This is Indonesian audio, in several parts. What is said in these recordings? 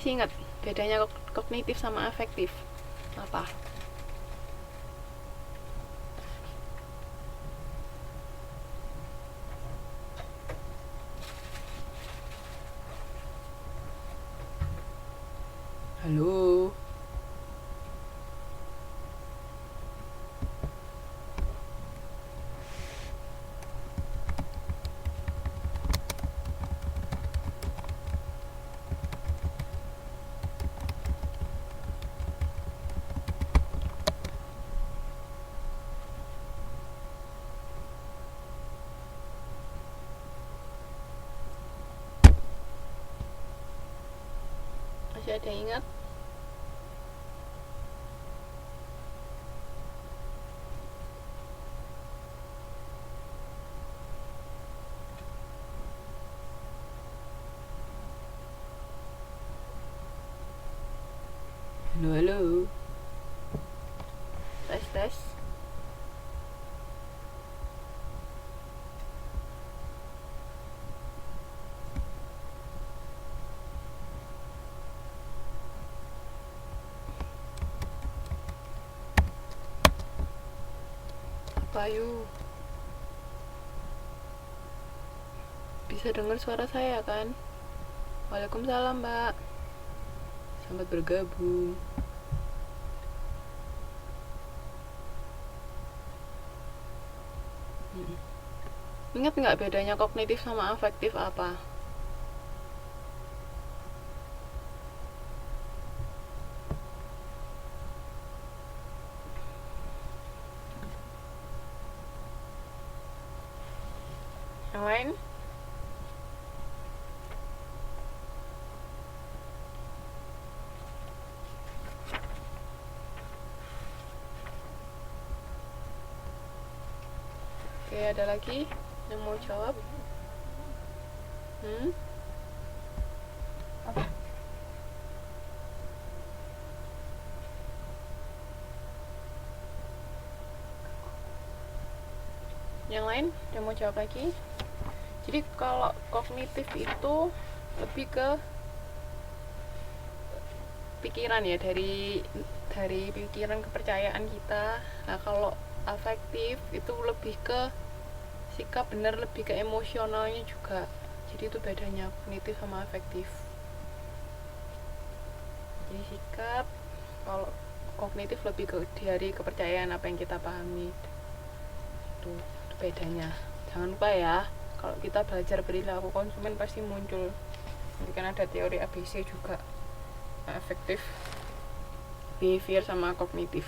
Masih ingat bedanya kognitif sama afektif apa? Halo. Masih ada yang ingat? Halo, halo. Tes, tes. Apa yuk? Bisa dengar suara saya kan? Waalaikumsalam, Mbak. Selamat bergabung. Ingat nggak bedanya kognitif sama afektif apa? Yang lain? Oke, ada lagi yang mau jawab? Yang lain yang mau jawab lagi? Jadi kalau kognitif itu lebih ke pikiran ya, dari pikiran kepercayaan kita. Nah, kalau afektif itu lebih ke sikap, bener lebih ke emosionalnya juga. Jadi itu bedanya kognitif sama afektif. Jadi sikap, kalau kognitif lebih ke dari kepercayaan apa yang kita pahami. Itu bedanya. Jangan lupa ya, kalau kita belajar perilaku konsumen pasti muncul. Nanti kan ada teori ABC juga, afektif, behavior sama kognitif.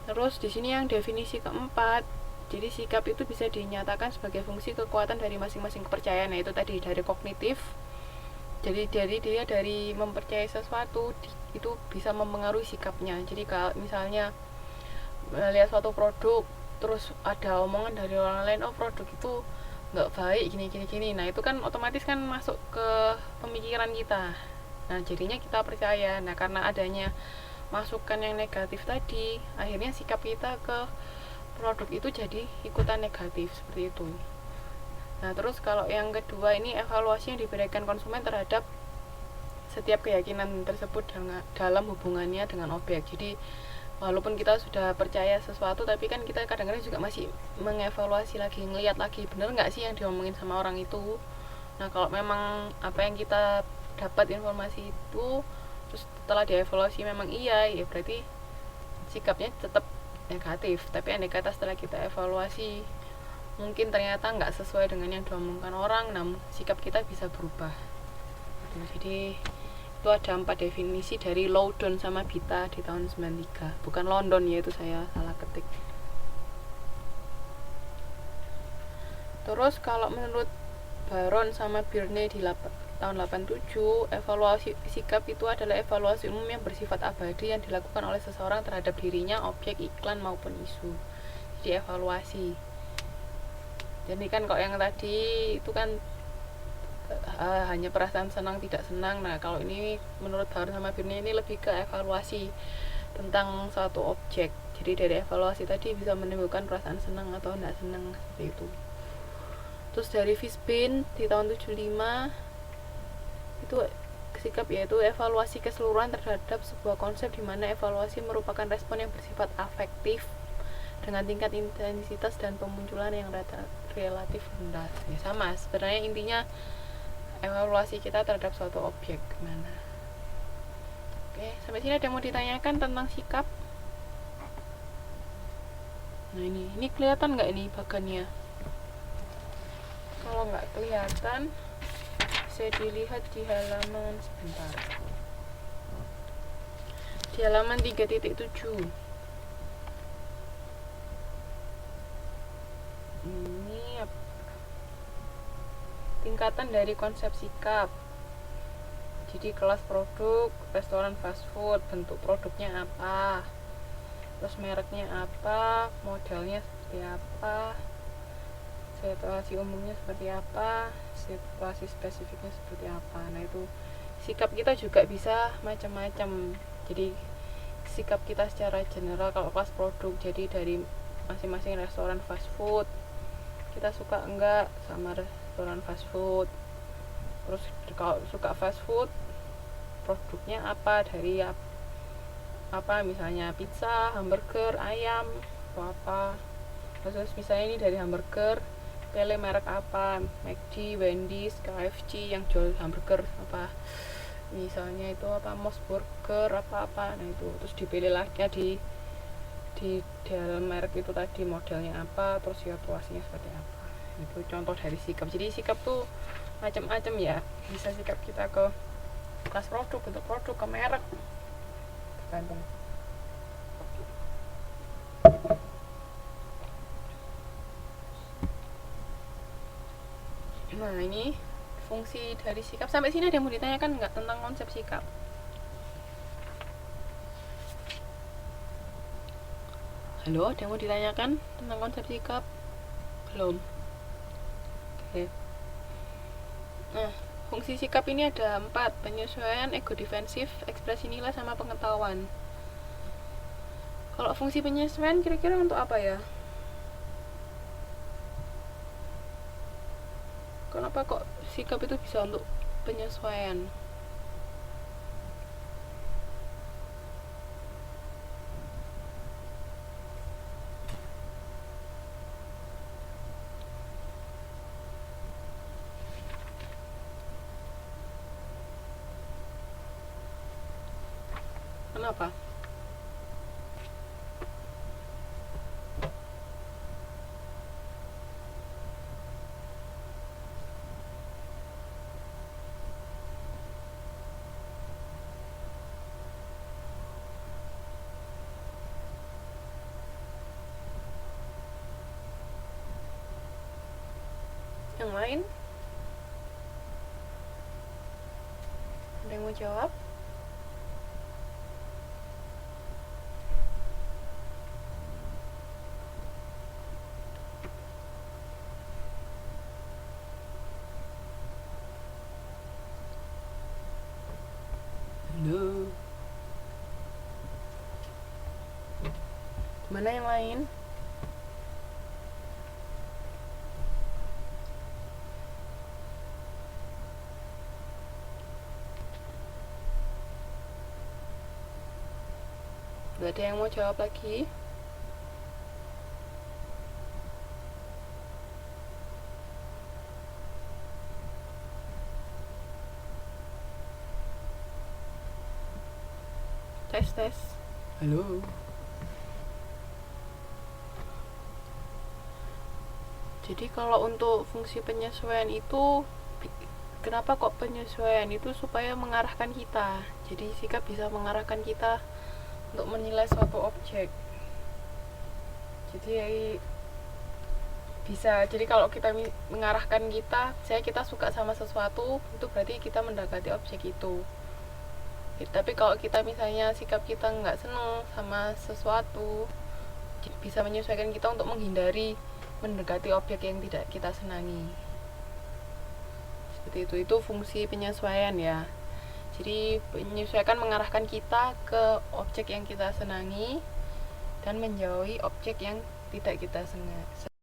Terus di sini yang definisi keempat, jadi sikap itu bisa dinyatakan sebagai fungsi kekuatan dari masing-masing kepercayaan. Nah, itu tadi dari kognitif. Jadi dia dari mempercayai sesuatu itu bisa mempengaruhi sikapnya. Jadi kalau misalnya melihat suatu produk, terus ada omongan dari orang lain, oh produk itu nggak baik gini, nah itu kan otomatis kan masuk ke pemikiran kita. Nah jadinya kita percaya. Nah karena adanya masukan yang negatif tadi, akhirnya sikap kita ke produk itu jadi ikutan negatif seperti itu. Nah terus kalau yang kedua ini evaluasi yang diberikan konsumen terhadap setiap keyakinan tersebut dalam hubungannya dengan objek. Jadi walaupun kita sudah percaya sesuatu, tapi kan kita kadang-kadang juga masih mengevaluasi lagi, ngelihat lagi bener nggak sih yang diomongin sama orang itu. Nah kalau memang apa yang kita dapat informasi itu terus setelah dievaluasi memang iya, ya berarti sikapnya tetap negatif. Tapi andai kata setelah kita evaluasi mungkin ternyata nggak sesuai dengan yang diomongkan orang, namun sikap kita bisa berubah. Jadi itu ada 4 definisi dari Loudon sama Bita di tahun 93, bukan London ya, itu saya salah ketik. Terus kalau menurut Baron sama Birney di tahun 87, evaluasi sikap itu adalah evaluasi umum yang bersifat abadi yang dilakukan oleh seseorang terhadap dirinya, objek, iklan maupun isu. Jadi evaluasi. Jadi kan kalau yang tadi itu kan hanya perasaan senang tidak senang. Nah kalau ini menurut Baron sama Birney ini lebih ke evaluasi tentang suatu objek. Jadi dari evaluasi tadi bisa menimbulkan perasaan senang atau tidak senang seperti itu. Terus dari Fishbein di tahun 75 itu sikap yaitu evaluasi keseluruhan terhadap sebuah konsep, di mana evaluasi merupakan respon yang bersifat afektif dengan tingkat intensitas dan pemunculan yang relatif rendah. Ya, sama sebenarnya intinya evaluasi kita terhadap suatu objek gimana. Oke, sampai sini ada yang mau ditanyakan tentang sikap? Nah, ini kelihatan nggak ini bagannya? Kalau nggak kelihatan bisa dilihat di halaman sebentar. Di halaman 3.7. Ini tingkatan dari konsep sikap. Jadi kelas produk, restoran fast food, bentuk produknya apa, terus mereknya apa, modelnya seperti apa, situasi umumnya seperti apa, situasi spesifiknya seperti apa. Nah, itu sikap kita juga bisa macam-macam. Jadi sikap kita secara general kalau kelas produk, jadi dari masing-masing restoran fast food kita suka enggak sama restoran fast food. Terus kalau suka fast food, produknya apa, dari apa, misalnya pizza, hamburger, ayam, atau apa. Terus misalnya ini dari hamburger, pilih merek apa, McD, Wendy's, KFC yang jual hamburger apa, misalnya itu apa, Mos Burger apa-apa. Nah, itu terus dipilih lagi di dalam merek itu tadi modelnya apa, terus situasinya seperti apa. Itu contoh dari sikap. Jadi sikap tuh macam-macam ya, bisa sikap kita ke kelas produk, bentuk produk, ke merek, tergantung. Nah, ini fungsi dari sikap. Sampai sini ada yang mau ditanyakan nggak tentang konsep sikap? Halo, ada yang mau ditanyakan tentang konsep sikap? Belum? Oke. Nah, fungsi sikap ini ada 4: penyesuaian, ego defensif, ekspresi nilai, sama pengetahuan. Kalau fungsi penyesuaian kira-kira untuk apa ya? Kenapa kok sikap itu bisa untuk penyesuaian? Kenapa? Yang lain? Ada yang mau jawab? Halo. Mana yang lain? Gak ada yang mau jawab lagi? Tes. Halo. Jadi kalau untuk fungsi penyesuaian itu, kenapa kok penyesuaian itu? Supaya mengarahkan kita. Jadi sikap bisa mengarahkan kita untuk menilai suatu objek. Jadi bisa, jadi kalau kita mengarahkan kita, kita suka sama sesuatu, itu berarti kita mendekati objek itu. Tapi kalau kita misalnya sikap kita nggak seneng sama sesuatu, bisa menyesuaikan kita untuk menghindari mendekati objek yang tidak kita senangi. Seperti itu fungsi penyesuaian ya. Jadi penyesuaian mengarahkan kita ke objek yang kita senangi dan menjauhi objek yang tidak kita senangi.